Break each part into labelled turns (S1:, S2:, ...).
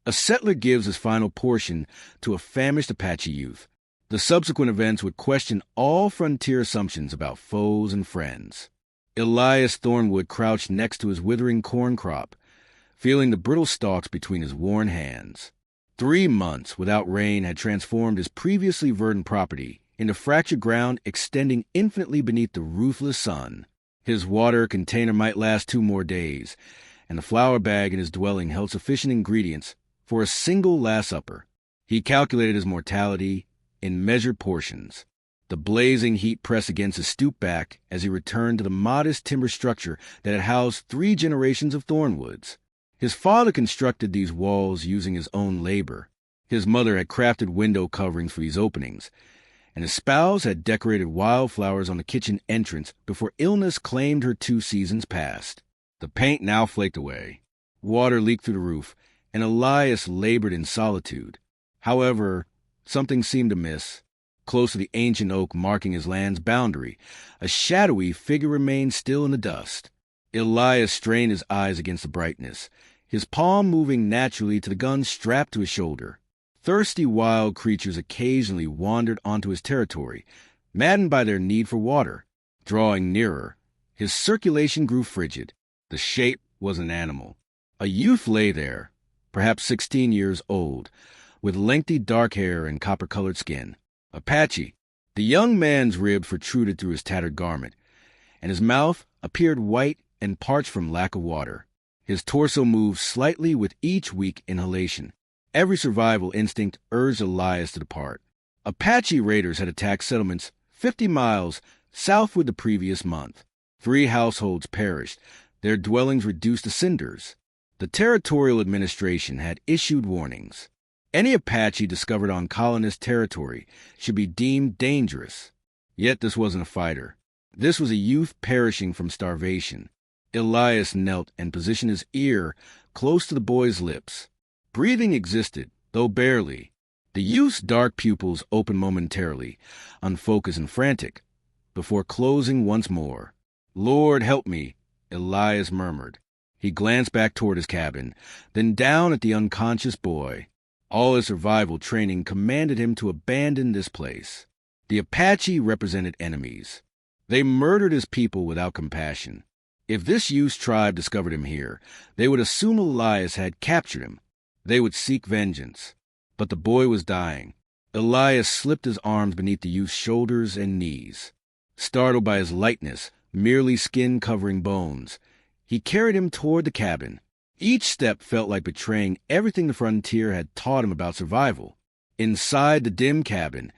S1: A settler gives his final portion to a famished Apache youth. The subsequent events would question all frontier assumptions about foes and friends. Elias Thornwood crouched next to his withering corn crop, feeling the brittle stalks between his worn hands. 3 months without rain had transformed his previously verdant property into fractured ground extending infinitely beneath the ruthless sun. His water container might last 2 more days, and the flour bag in his dwelling held sufficient ingredients for a single Last Supper. He calculated his mortality in measured portions. The blazing heat pressed against his stooped back as he returned to the modest timber structure that had housed 3 generations of Thornwoods. His father constructed these walls using his own labor. His mother had crafted window coverings for these openings, and his spouse had decorated wildflowers on the kitchen entrance before illness claimed her 2 seasons past. The paint now flaked away. Water leaked through the roof, and Elias labored in solitude. However, something seemed amiss. Close to the ancient oak marking his land's boundary, a shadowy figure remained still in the dust. Elias strained his eyes against the brightness, his palm moving naturally to the gun strapped to his shoulder. Thirsty wild creatures occasionally wandered onto his territory, maddened by their need for water. Drawing nearer, his circulation grew frigid. The shape was an animal. A youth lay there, perhaps 16 years old, with lengthy dark hair and copper-colored skin. Apache. The young man's ribs protruded through his tattered garment, and his mouth appeared white and parched from lack of water. His torso moved slightly with each weak inhalation. Every survival instinct urged Elias to depart. Apache raiders had attacked settlements 50 miles southward the previous month. 3 households perished, their dwellings reduced to cinders. The territorial administration had issued warnings. Any Apache discovered on colonist territory should be deemed dangerous. Yet this wasn't a fighter. This was a youth perishing from starvation. Elias knelt and positioned his ear close to the boy's lips. Breathing existed, though barely. The youth's dark pupils opened momentarily, unfocused and frantic, before closing once more. "Lord, help me," Elias murmured. He glanced back toward his cabin, then down at the unconscious boy. All his survival training commanded him to abandon this place. The Apache represented enemies. They murdered his people without compassion. If this youth's tribe discovered him here, they would assume Elias had captured him. They would seek vengeance. But the boy was dying. Elias slipped his arms beneath the youth's shoulders and knees. Startled by his lightness, merely skin covering bones, he carried him toward the cabin. Each step felt like betraying everything the frontier had taught him about survival. Inside the dim cabin,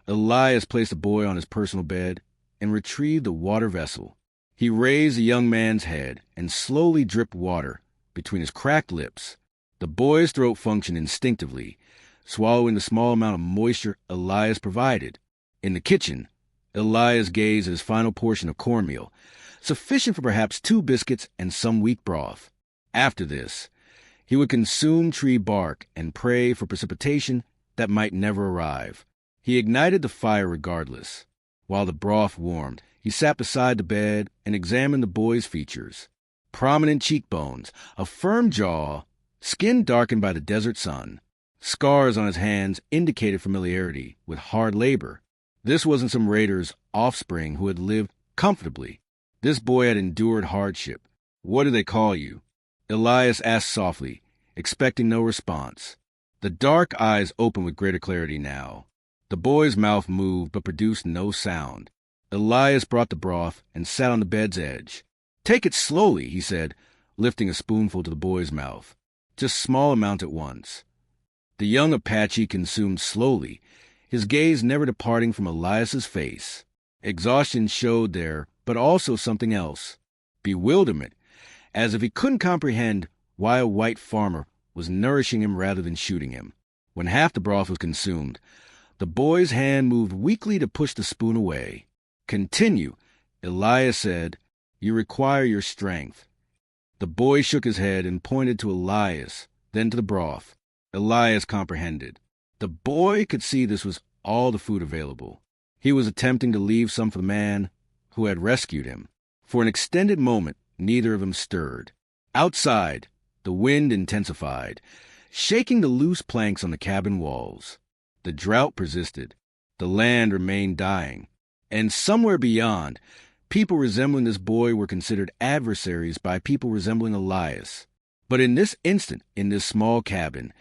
S1: Elias placed the boy on his personal bed and retrieved a water vessel. He raised the young man's head and slowly dripped water between his cracked lips. The boy's throat functioned instinctively, swallowing the small amount of moisture Elias provided. In the kitchen, Elias gazed at his final portion of cornmeal, sufficient for perhaps 2 biscuits and some weak broth. After this, he would consume tree bark and pray for precipitation that might never arrive. He ignited the fire regardless. While the broth warmed, he sat beside the bed and examined the boy's features. Prominent cheekbones, a firm jaw, skin darkened by the desert sun. Scars on his hands indicated familiarity with hard labor. This wasn't some raider's offspring who had lived comfortably. This boy had endured hardship. "What do they call you?" Elias asked softly, expecting no response. The dark eyes opened with greater clarity now. The boy's mouth moved but produced no sound. Elias brought the broth and sat on the bed's edge. "Take it slowly," he said, lifting a spoonful to the boy's mouth. Just small amount at once. The young Apache consumed slowly, his gaze never departing from Elias's face. Exhaustion showed there, but also something else. Bewilderment, as if he couldn't comprehend why a white farmer was nourishing him rather than shooting him. When half the broth was consumed, the boy's hand moved weakly to push the spoon away. "Continue," Elias said. "You require your strength." The boy shook his head and pointed to Elias, then to the broth. Elias comprehended. The boy could see this was all the food available. He was attempting to leave some for the man who had rescued him. For an extended moment, neither of them stirred. Outside, the wind intensified, shaking the loose planks on the cabin walls. The drought persisted. The land remained dying. And somewhere beyond, people resembling this boy were considered adversaries by people resembling Elias. But in this instant, in this small cabin,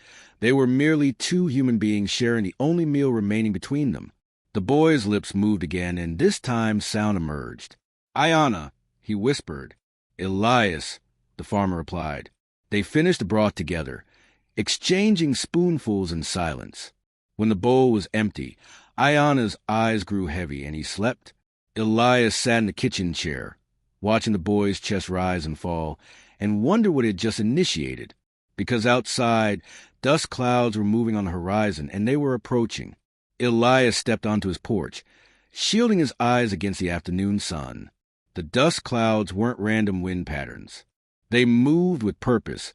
S1: they were merely two human beings sharing the only meal remaining between them. The boy's lips moved again, and this time sound emerged. "Ayana," he whispered. "Elias," the farmer replied. They finished the broth together, exchanging spoonfuls in silence. When the bowl was empty, Ayana's eyes grew heavy, and he slept. Elias sat in the kitchen chair, watching the boy's chest rise and fall, and wondered what it had just initiated, because outside, dust clouds were moving on the horizon, and they were approaching. Elias stepped onto his porch, shielding his eyes against the afternoon sun. The dust clouds weren't random wind patterns. They moved with purpose,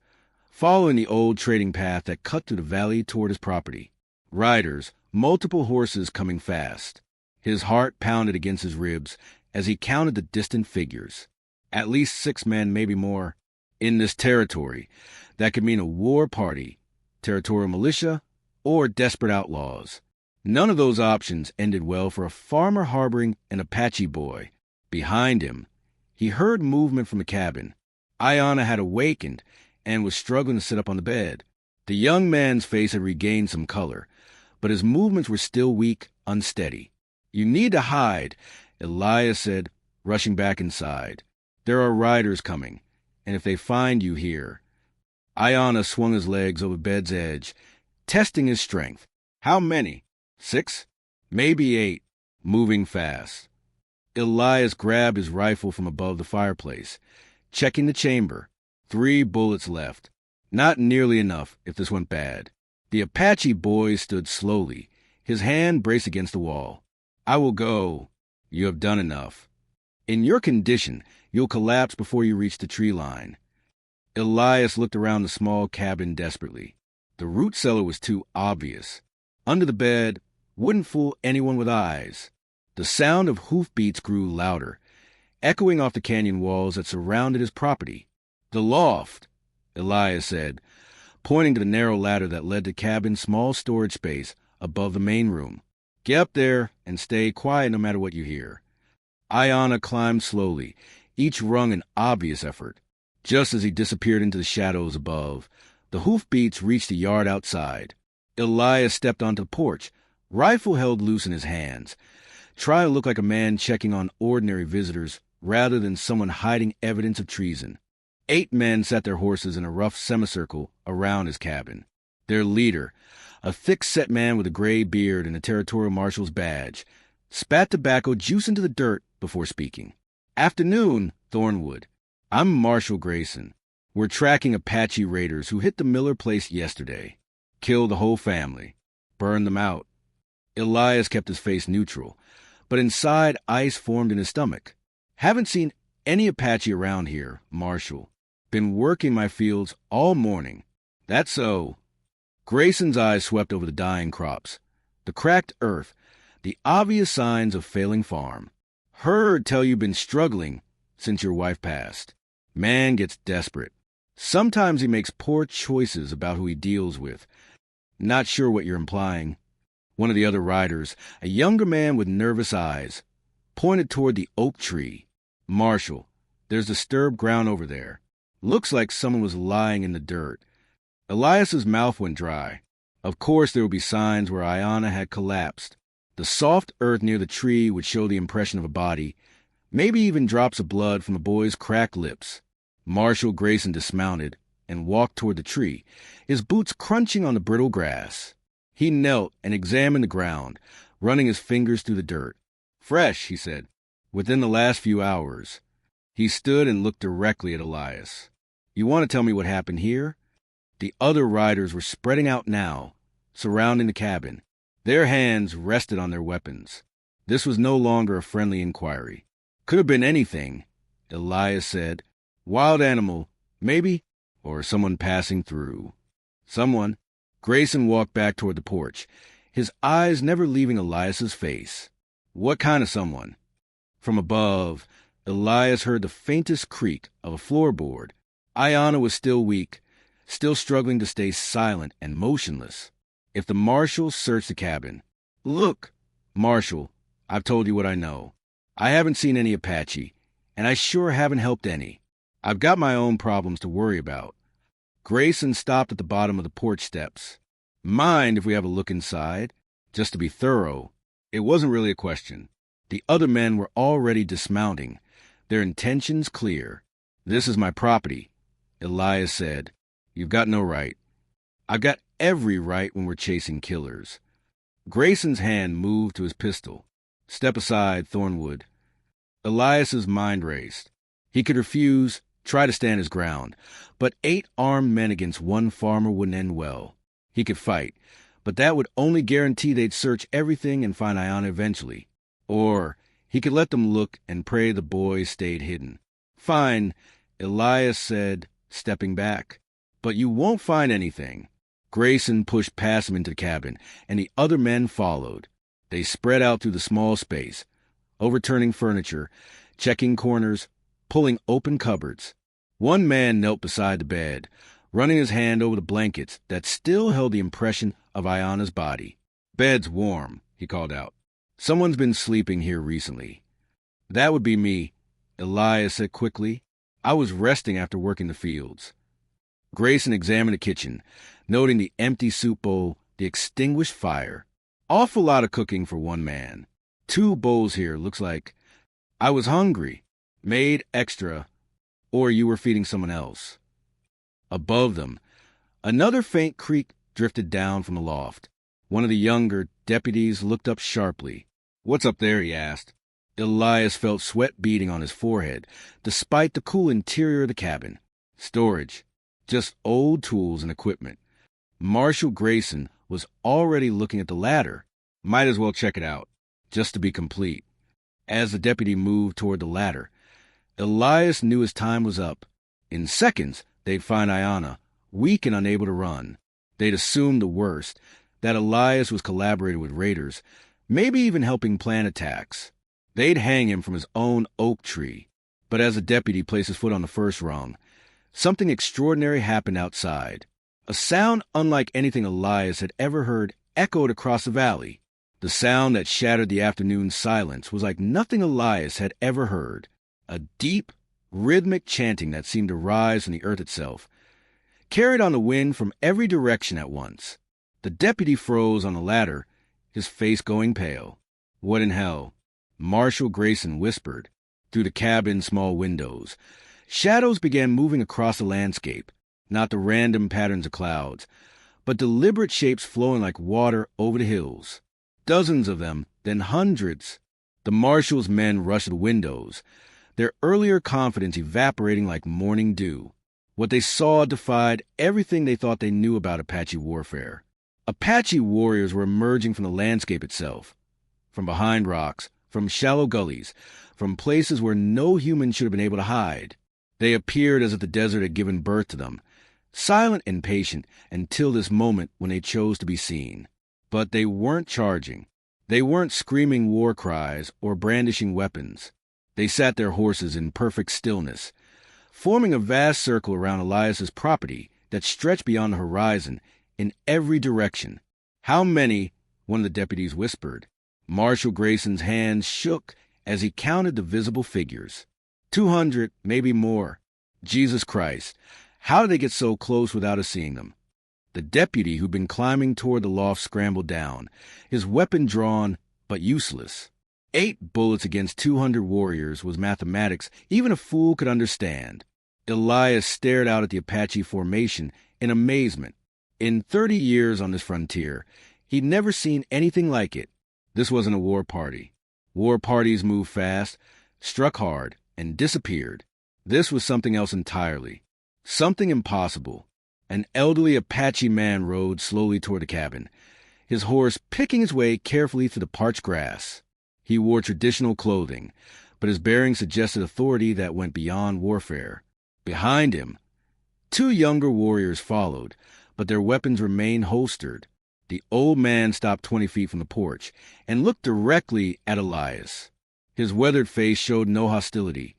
S1: following the old trading path that cut through the valley toward his property. Riders, multiple horses coming fast. His heart pounded against his ribs as he counted the distant figures. At least 6 men, maybe more. In this territory, that could mean a war party, territorial militia, or desperate outlaws. None of those options ended well for a farmer harboring an Apache boy. Behind him, he heard movement from the cabin. Ayana had awakened and was struggling to sit up on the bed. The young man's face had regained some color, but his movements were still weak, unsteady. "You need to hide," Elias said, rushing back inside. "There are riders coming, and if they find you here..." Ayana swung his legs over the bed's edge, testing his strength. "How many? 6? Maybe 8, moving fast." Elias grabbed his rifle from above the fireplace, checking the chamber. 3 bullets left. Not nearly enough if this went bad. The Apache boy stood slowly, his hand braced against the wall. "I will go. You have done enough. In your condition, you'll collapse before you reach the tree line." Elias looked around the small cabin desperately. The root cellar was too obvious. Under the bed wouldn't fool anyone with eyes. The sound of hoofbeats grew louder, echoing off the canyon walls that surrounded his property. "The loft," Elias said, pointing to the narrow ladder that led to the cabin's small storage space above the main room. "Get up there and stay quiet no matter what you hear." Ayana climbed slowly, each rung an obvious effort. Just as he disappeared into the shadows above, the hoofbeats reached the yard outside. Elias stepped onto the porch, rifle held loose in his hands, trying to look like a man checking on ordinary visitors rather than someone hiding evidence of treason. 8 men sat their horses in a rough semicircle around his cabin. Their leader, a thick-set man with a gray beard and a territorial marshal's badge, spat tobacco juice into the dirt before speaking. "Afternoon, Thornwood. I'm Marshal Grayson. We're tracking Apache raiders who hit the Miller place yesterday. Killed the whole family. Burned them out." Elias kept his face neutral, but inside ice formed in his stomach. "Haven't seen any Apache around here, Marshal. Been working my fields all morning." "That's so." Grayson's eyes swept over the dying crops, the cracked earth, the obvious signs of failing farm. "Heard tell you've been struggling since your wife passed." Man gets desperate. Sometimes he makes poor choices about who he deals with. "Not sure what you're implying." One of the other riders, a younger man with nervous eyes, pointed toward the oak tree. "Marshal, there's disturbed ground over there. Looks like someone was lying in the dirt." Elias's mouth went dry. Of course there would be signs where Ayana had collapsed. The soft earth near the tree would show the impression of a body, maybe even drops of blood from the boy's cracked lips. Marshal Grayson dismounted and walked toward the tree, his boots crunching on the brittle grass. He knelt and examined the ground, running his fingers through the dirt. "Fresh," he said. "Within the last few hours." He stood and looked directly at Elias. "You want to tell me what happened here?" The other riders were spreading out now, surrounding the cabin. Their hands rested on their weapons. This was no longer a friendly inquiry. "Could have been anything," Elias said. "Wild animal, maybe, or someone passing through." "Someone." Grayson walked back toward the porch, his eyes never leaving Elias's face. "What kind of someone?" From above, Elias heard the faintest creak of a floorboard. Ayana was still weak, still struggling to stay silent and motionless. If the marshal searched the cabin, "Look, Marshal, I've told you what I know. I haven't seen any Apache, and I sure haven't helped any. I've got my own problems to worry about." Grayson stopped at the bottom of the porch steps. "Mind if we have a look inside? Just to be thorough." It wasn't really a question. The other men were already dismounting, their intentions clear. "This is my property," Elias said. "You've got no right." "I've got every right when we're chasing killers." Grayson's hand moved to his pistol. "Step aside, Thornwood." Elias's mind raced. He could refuse, try to stand his ground, but 8 armed men against one farmer wouldn't end well. He could fight, but that would only guarantee they'd search everything and find Ayanna eventually. Or he could let them look and pray the boys stayed hidden. "Fine," Elias said, stepping back. "But you won't find anything." Grayson pushed past him into the cabin, and the other men followed. They spread out through the small space, overturning furniture, checking corners, pulling open cupboards. One man knelt beside the bed, running his hand over the blankets that still held the impression of Ayanna's body. "Bed's warm," he called out. "Someone's been sleeping here recently." "That would be me," Elias said quickly. "I was resting after working the fields." Grayson examined the kitchen, noting the empty soup bowl, the extinguished fire. Awful lot of cooking for one man. 2 bowls here, looks like. "I was hungry. Made extra. Or you were feeding someone else." Above them, another faint creak drifted down from the loft. One of the younger deputies looked up sharply. "What's up there?" he asked. Elias felt sweat beading on his forehead, despite the cool interior of the cabin. "Storage. Just old tools and equipment." Marshal Grayson was already looking at the ladder. "Might as well check it out, just to be complete." As the deputy moved toward the ladder, Elias knew his time was up. In seconds, they'd find Ayanna, weak and unable to run. They'd assumed the worst, that Elias was collaborating with raiders, maybe even helping plan attacks. They'd hang him from his own oak tree. But as the deputy placed his foot on the first rung, something extraordinary happened outside. A sound unlike anything Elias had ever heard echoed across the valley. The sound that shattered the afternoon silence was like nothing Elias had ever heard. A deep, rhythmic chanting that seemed to rise from the earth itself, carried on the wind from every direction at once. The deputy froze on the ladder, his face going pale. "What in hell?" Marshal Grayson whispered. Through the cabin's small windows, shadows began moving across the landscape, not the random patterns of clouds, but deliberate shapes flowing like water over the hills. Dozens of them, then hundreds. The marshal's men rushed to the windows, their earlier confidence evaporating like morning dew. What they saw defied everything they thought they knew about Apache warfare. Apache warriors were emerging from the landscape itself, from behind rocks, from shallow gullies, from places where no human should have been able to hide. They appeared as if the desert had given birth to them, silent and patient until this moment when they chose to be seen. But they weren't charging. They weren't screaming war cries or brandishing weapons. They sat their horses in perfect stillness, forming a vast circle around Elias's property that stretched beyond the horizon in every direction. "How many?" one of the deputies whispered. Marshal Grayson's hands shook as he counted the visible figures. 200, maybe more. Jesus Christ, how did they get so close without us seeing them? The deputy who'd been climbing toward the loft scrambled down, his weapon drawn but useless. 8 bullets against 200 warriors was mathematics even a fool could understand. Elias stared out at the Apache formation in amazement. In 30 years on this frontier, he'd never seen anything like it. This wasn't a war party. War parties moved fast, struck hard, and disappeared. This was something else entirely. Something impossible. An elderly Apache man rode slowly toward the cabin, his horse picking his way carefully through the parched grass. He wore traditional clothing, but his bearing suggested authority that went beyond warfare. Behind him, 2 younger warriors followed, but their weapons remained holstered. The old man stopped 20 feet from the porch and looked directly at Elias. His weathered face showed no hostility,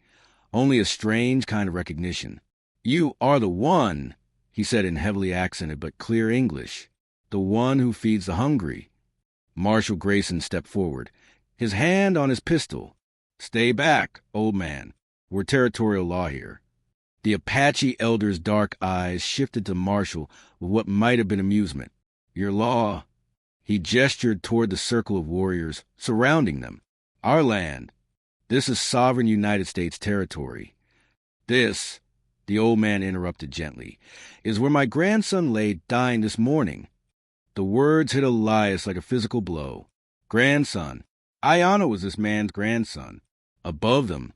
S1: only a strange kind of recognition. "You are the one," he said in heavily accented but clear English. "The one who feeds the hungry." Marshal Grayson stepped forward, his hand on his pistol. "Stay back, old man. We're territorial law here." The Apache elder's dark eyes shifted to Marshall with what might have been amusement. "Your law." He gestured toward the circle of warriors surrounding them. "Our land. This is sovereign United States territory. This," the old man interrupted gently, "is where my grandson lay dying this morning." The words hit Elias like a physical blow. Grandson. Ayanna was this man's grandson. Above them,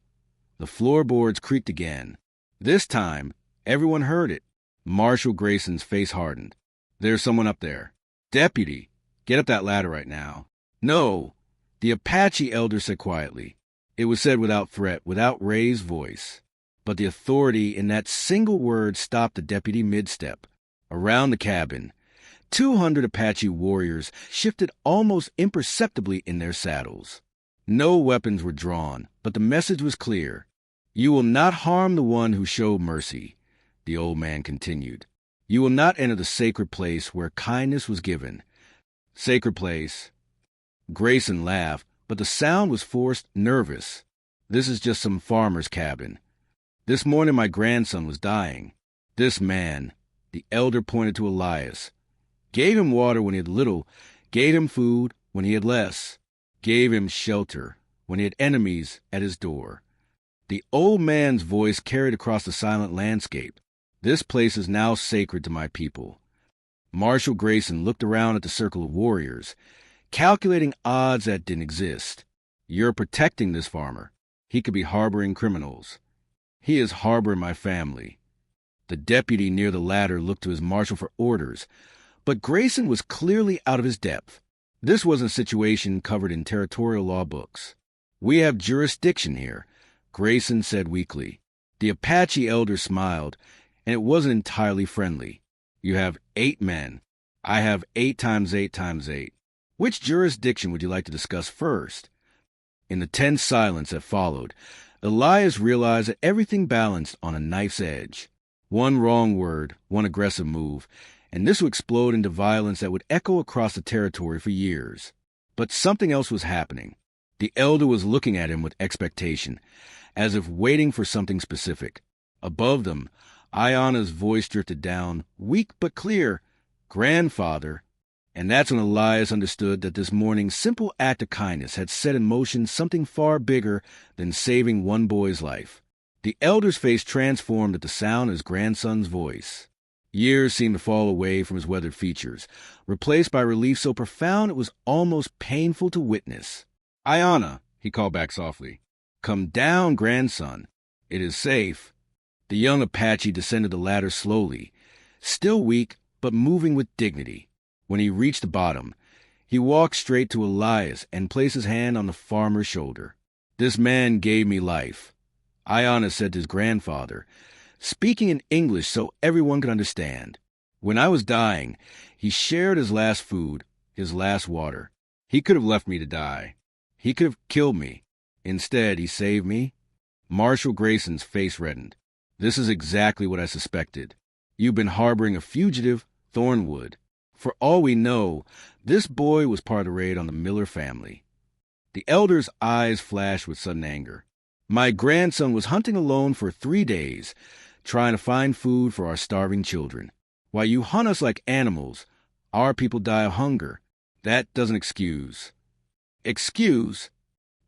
S1: the floorboards creaked again. This time, everyone heard it. Marshal Grayson's face hardened. "There's someone up there. Deputy, get up that ladder right now." "No," the Apache elder said quietly. It was said without threat, without raised voice. But the authority in that single word stopped the deputy mid-step. Around the cabin, 200 Apache warriors shifted almost imperceptibly in their saddles. No weapons were drawn, but the message was clear. "You will not harm the one who showed mercy," the old man continued. "You will not enter the sacred place where kindness was given." Sacred place. Grayson laughed, but the sound was forced, nervous. "This is just some farmer's cabin. This morning my grandson was dying. This man," the elder pointed to Elias, "gave him water when he had little, gave him food when he had less, gave him shelter when he had enemies at his door." The old man's voice carried across the silent landscape. "This place is now sacred to my people." Marshal Grayson looked around at the circle of warriors, calculating odds that didn't exist. "You're protecting this farmer. He could be harboring criminals." "He is harboring my family." The deputy near the ladder looked to his marshal for orders, but Grayson was clearly out of his depth. This wasn't a situation covered in territorial law books. "We have jurisdiction here," Grayson said weakly. The Apache elder smiled, and it wasn't entirely friendly. "You have 8 men. I have 8 times 8 times 8. Which jurisdiction would you like to discuss first?" In the tense silence that followed, Elias realized that everything balanced on a knife's edge. One wrong word, one aggressive move, and this would explode into violence that would echo across the territory for years. But something else was happening. The elder was looking at him with expectation, as if waiting for something specific. Above them, Ayanna's voice drifted down, weak but clear. "Grandfather." And that's when Elias understood that this morning's simple act of kindness had set in motion something far bigger than saving one boy's life. The elder's face transformed at the sound of his grandson's voice. Years seemed to fall away from his weathered features, replaced by relief so profound it was almost painful to witness. "Ayanna," he called back softly. "Come down, grandson. It is safe." The young Apache descended the ladder slowly, still weak but moving with dignity. When he reached the bottom, he walked straight to Elias and placed his hand on the farmer's shoulder. "This man gave me life," Ayanna said to his grandfather, speaking in English so everyone could understand. "When I was dying, he shared his last food, his last water. He could have left me to die. He could have killed me. Instead, he saved me." Marshal Grayson's face reddened. "This is exactly what I suspected. You've been harboring a fugitive, Thornwood. For all we know, this boy was part of the raid on the Miller family." The elder's eyes flashed with sudden anger. "My grandson was hunting alone for 3 days, trying to find food for our starving children. While you hunt us like animals, our people die of hunger. That doesn't excuse." "Excuse?"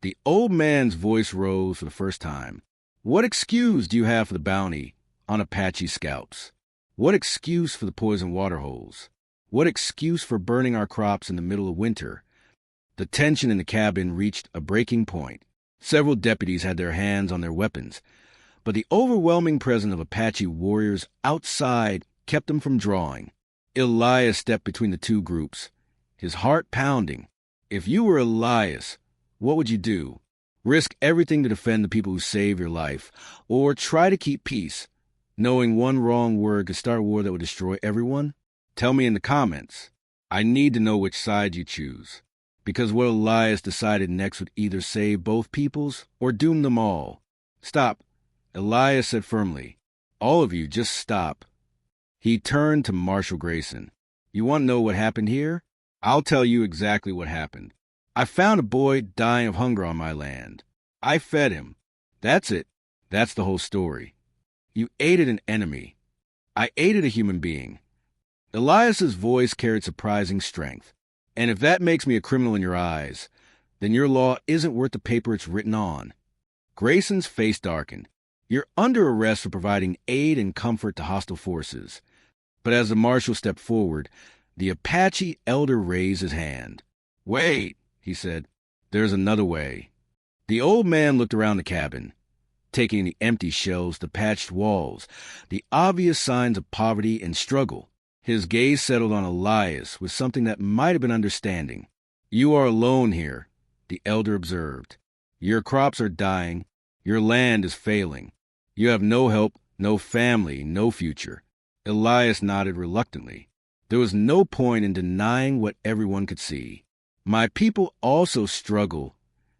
S1: The old man's voice rose for the first time. "What excuse do you have for the bounty on Apache scalps? What excuse for the poison water holes? What excuse for burning our crops in the middle of winter?" The tension in the cabin reached a breaking point. Several deputies had their hands on their weapons, but the overwhelming presence of Apache warriors outside kept them from drawing. Elias stepped between the two groups, his heart pounding. If you were Elias, what would you do? Risk everything to defend the people who saved your life, or try to keep peace, knowing one wrong word could start a war that would destroy everyone? Tell me in the comments. I need to know which side you choose, because what Elias decided next would either save both peoples or doom them all. "Stop," Elias said firmly. "All of you, just stop." He turned to Marshal Grayson. You want to know what happened here? I'll tell you exactly what happened. I found a boy dying of hunger on my land. I fed him. That's it. That's the whole story. You aided an enemy. I aided a human being. Elias's voice carried surprising strength. And if that makes me a criminal in your eyes, then your law isn't worth the paper it's written on. Grayson's face darkened. You're under arrest for providing aid and comfort to hostile forces. But as the marshal stepped forward, the Apache elder raised his hand. Wait, he said. There's another way. The old man looked around the cabin, taking the empty shelves, the patched walls, the obvious signs of poverty and struggle. His gaze settled on Elias with something that might have been understanding. You are alone here, the elder observed. Your crops are dying. Your land is failing. You have no help, no family, no future. Elias nodded reluctantly. There was no point in denying what everyone could see. My people also struggle,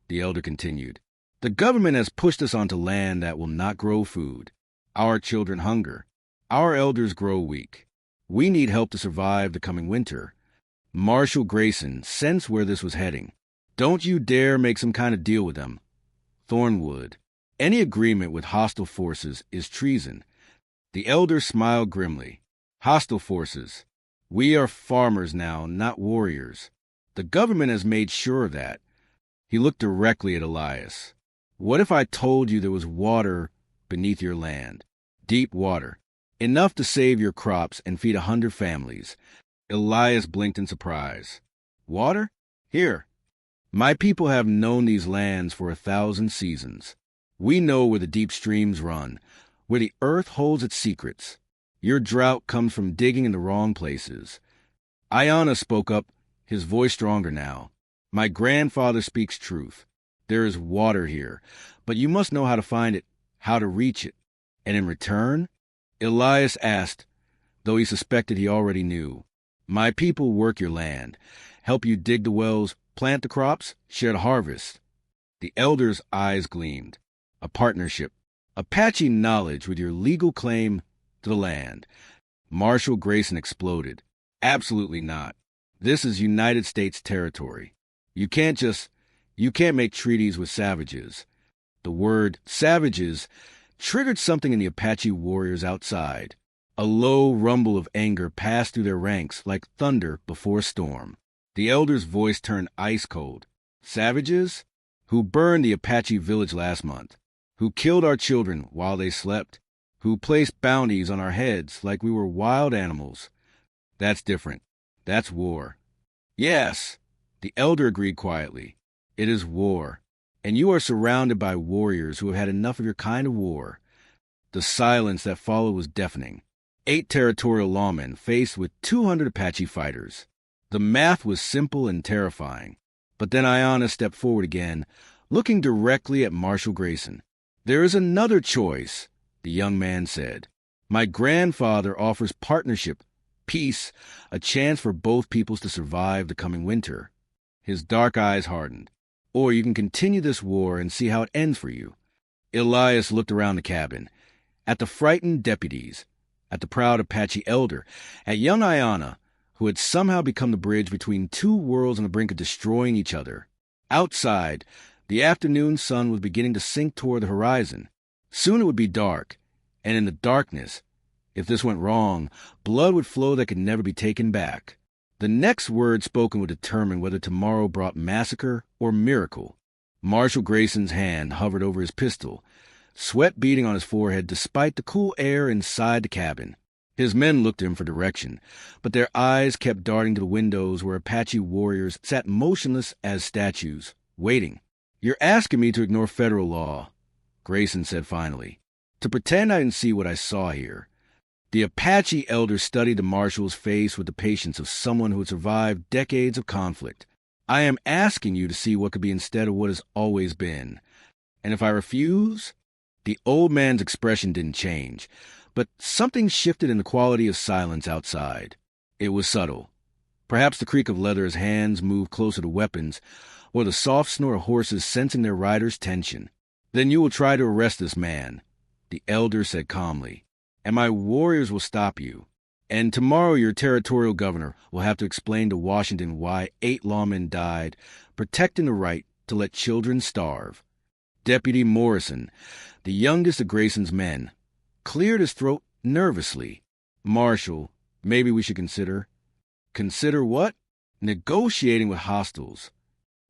S1: the elder continued. The government has pushed us onto land that will not grow food. Our children hunger. Our elders grow weak. We need help to survive the coming winter. Marshal Grayson sensed where this was heading. Don't you dare make some kind of deal with them. Thornwood. Any agreement with hostile forces is treason. The elder smiled grimly. Hostile forces. We are farmers now, not warriors. The government has made sure of that. He looked directly at Elias. What if I told you there was water beneath your land? Deep water. Enough to save your crops and feed 100 families. Elias blinked in surprise. Water? Here. My people have known these lands for 1,000 seasons. We know where the deep streams run, where the earth holds its secrets. Your drought comes from digging in the wrong places. Ayanna spoke up, his voice stronger now. My grandfather speaks truth. There is water here, but you must know how to find it, how to reach it. And in return, Elias asked, though he suspected he already knew, my people work your land, help you dig the wells, plant the crops, share the harvest. The elder's eyes gleamed. A partnership. Apache knowledge with your legal claim to the land. Marshal Grayson exploded. Absolutely not. This is United States territory. You can't make treaties with savages. The word savages triggered something in the Apache warriors outside. A low rumble of anger passed through their ranks like thunder before a storm. The elder's voice turned ice cold. Savages? Who burned the Apache village last month? Who killed our children while they slept? Who placed bounties on our heads like we were wild animals? That's different. That's war. Yes, the elder agreed quietly. It is war. And you are surrounded by warriors who have had enough of your kind of war. The silence that followed was deafening. 8 territorial lawmen faced with 200 Apache fighters. The math was simple and terrifying. But then Ayanna stepped forward again, looking directly at Marshal Grayson. There is another choice, the young man said. My grandfather offers partnership, peace, a chance for both peoples to survive the coming winter. His dark eyes hardened. Or you can continue this war and see how it ends for you. Elias looked around the cabin, at the frightened deputies, at the proud Apache elder, at young Ayanna, who had somehow become the bridge between 2 worlds on the brink of destroying each other. Outside, the afternoon sun was beginning to sink toward the horizon. Soon it would be dark, and in the darkness, if this went wrong, blood would flow that could never be taken back. The next word spoken would determine whether tomorrow brought massacre or miracle. Marshal Grayson's hand hovered over his pistol, sweat beading on his forehead despite the cool air inside the cabin. His men looked to him for direction, but their eyes kept darting to the windows where Apache warriors sat motionless as statues, waiting. You're asking me to ignore federal law, Grayson said finally, to pretend I didn't see what I saw here. The Apache elder studied the marshal's face with the patience of someone who had survived decades of conflict. I am asking you to see what could be instead of what has always been. And if I refuse? The old man's expression didn't change, but something shifted in the quality of silence outside. It was subtle. Perhaps the creak of leather as hands moved closer to weapons, or the soft snore of horses sensing their riders' tension. Then you will try to arrest this man, the elder said calmly, and my warriors will stop you. And tomorrow your territorial governor will have to explain to Washington why 8 lawmen died protecting the right to let children starve. Deputy Morrison, the youngest of Grayson's men, cleared his throat nervously. Marshal, maybe we should consider. Consider what? Negotiating with hostiles.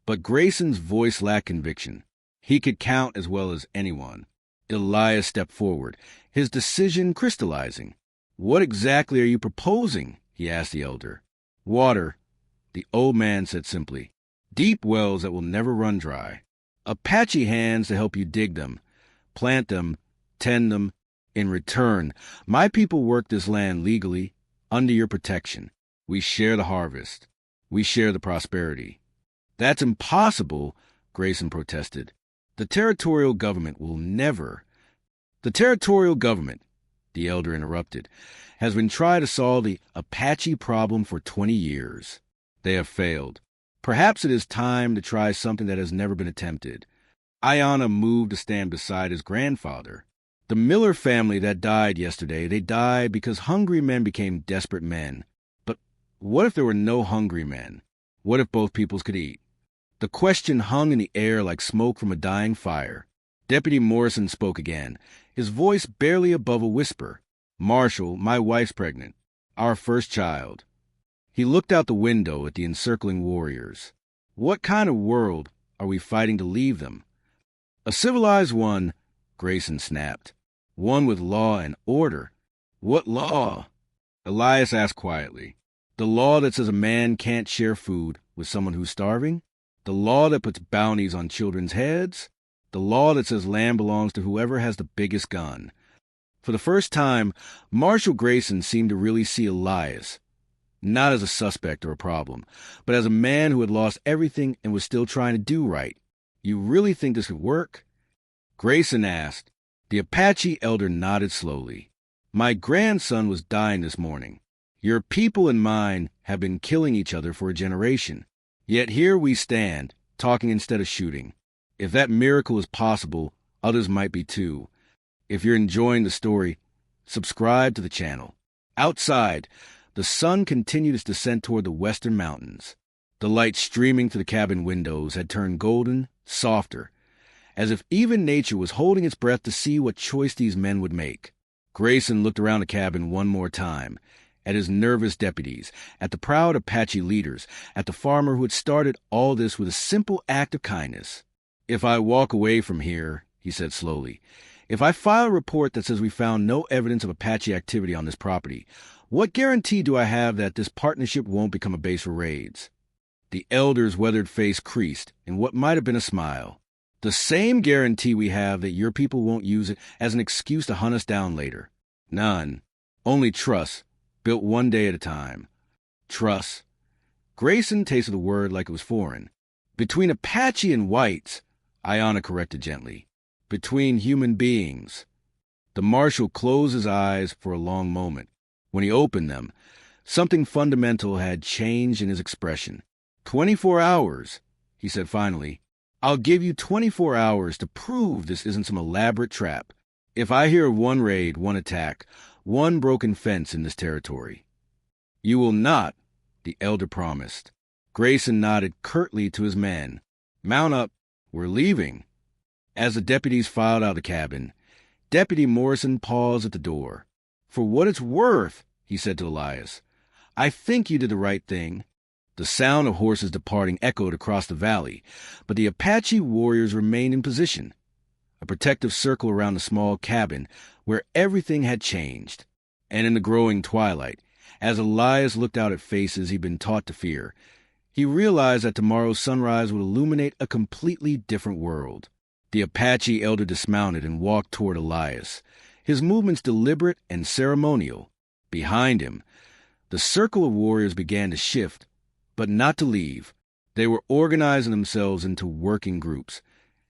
S1: But Grayson's voice lacked conviction. He could count as well as anyone. Elias stepped forward, his decision crystallizing. What exactly are you proposing? He asked the elder. Water, the old man said simply. Deep wells that will never run dry. Apache hands to help you dig them, plant them, tend them. In return, my people work this land legally, under your protection. We share the harvest. We share the prosperity. That's impossible, Grayson protested. The territorial government will never. The territorial government, the elder interrupted, has been trying to solve the Apache problem for 20 years. They have failed. Perhaps it is time to try something that has never been attempted. Ayanna moved to stand beside his grandfather. The Miller family that died yesterday, they died because hungry men became desperate men. But what if there were no hungry men? What if both peoples could eat? The question hung in the air like smoke from a dying fire. Deputy Morrison spoke again, his voice barely above a whisper. Marshal, my wife's pregnant. Our first child. He looked out the window at the encircling warriors. What kind of world are we fighting to leave them? A civilized one, Grayson snapped. One with law and order. What law? Elias asked quietly. The law that says a man can't share food with someone who's starving? The law that puts bounties on children's heads? The law that says land belongs to whoever has the biggest gun? For the first time, Marshal Grayson seemed to really see Elias, not as a suspect or a problem, but as a man who had lost everything and was still trying to do right. You really think this could work? Grayson asked. The Apache elder nodded slowly. My grandson was dying this morning. Your people and mine have been killing each other for a generation. Yet here we stand, talking instead of shooting. If that miracle is possible, others might be too. If you're enjoying the story, subscribe to the channel. Outside, the sun continued its descent toward the western mountains. The light streaming through the cabin windows had turned golden, softer, as if even nature was holding its breath to see what choice these men would make. Grayson looked around the cabin one more time, at his nervous deputies, at the proud Apache leaders, at the farmer who had started all this with a simple act of kindness. If I walk away from here, he said slowly, if I file a report that says we found no evidence of Apache activity on this property, what guarantee do I have that this partnership won't become a base for raids? The elder's weathered face creased in what might have been a smile. The same guarantee we have that your people won't use it as an excuse to hunt us down later. None. Only trust, built one day at a time. Trust. Grayson tasted the word like it was foreign. Between Apache and whites, Ayanna corrected gently. Between human beings. The marshal closed his eyes for a long moment. When he opened them, something fundamental had changed in his expression. 24 hours, he said finally. I'll give you 24 hours to prove this isn't some elaborate trap. If I hear of one raid, one attack, one broken fence in this territory. You will not, the elder promised. Grayson nodded curtly to his men. Mount up. We're leaving. As the deputies filed out of the cabin, Deputy Morrison paused at the door. For what it's worth, he said to Elias, I think you did the right thing. The sound of horses departing echoed across the valley, but the Apache warriors remained in position, a protective circle around the small cabin where everything had changed. And in the growing twilight, as Elias looked out at faces he'd been taught to fear, he realized that tomorrow's sunrise would illuminate a completely different world. The Apache elder dismounted and walked toward Elias, his movements deliberate and ceremonial. Behind him, the circle of warriors began to shift, but not to leave. They were organizing themselves into working groups,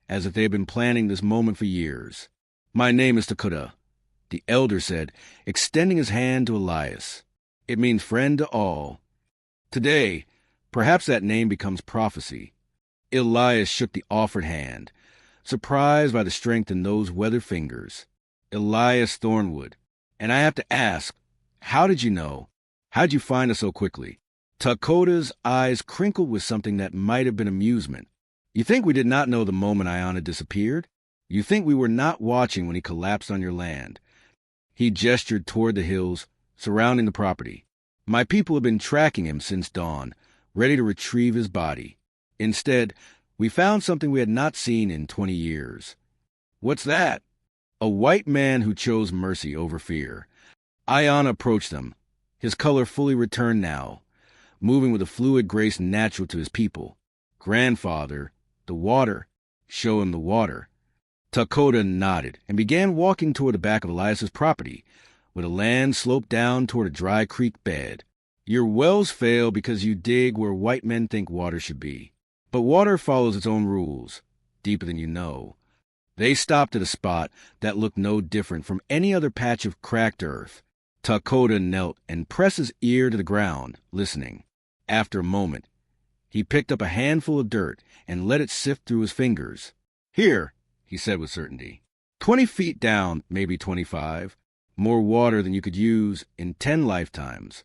S1: as if they had been planning this moment for years. My name is Takuta, the elder said, extending his hand to Elias. It means friend to all. Today, perhaps that name becomes prophecy. Elias shook the offered hand, surprised by the strength in those weathered fingers. Elias Thornwood. And I have to ask, How did you know? How'd you find us so quickly? Takota's eyes crinkled with something that might have been amusement. You think we did not know the moment Ayana disappeared? You think we were not watching when he collapsed on your land? He gestured toward the hills surrounding the property. My people have been tracking him since dawn, ready to retrieve his body. Instead, we found something we had not seen in 20 years. What's that? A white man who chose mercy over fear. Ayana approached them, his color fully returned now, moving with a fluid grace natural to his people. Grandfather, the water. Show him the water. Takota nodded and began walking toward the back of Elias's property, where the land sloped down toward a dry creek bed. Your wells fail because you dig where white men think water should be. But water follows its own rules, deeper than you know. They stopped at a spot that looked no different from any other patch of cracked earth. Takota knelt and pressed his ear to the ground, listening. After a moment, he picked up a handful of dirt and let it sift through his fingers. Here, he said with certainty. 20 feet down, maybe 25. More water than you could use in 10 lifetimes.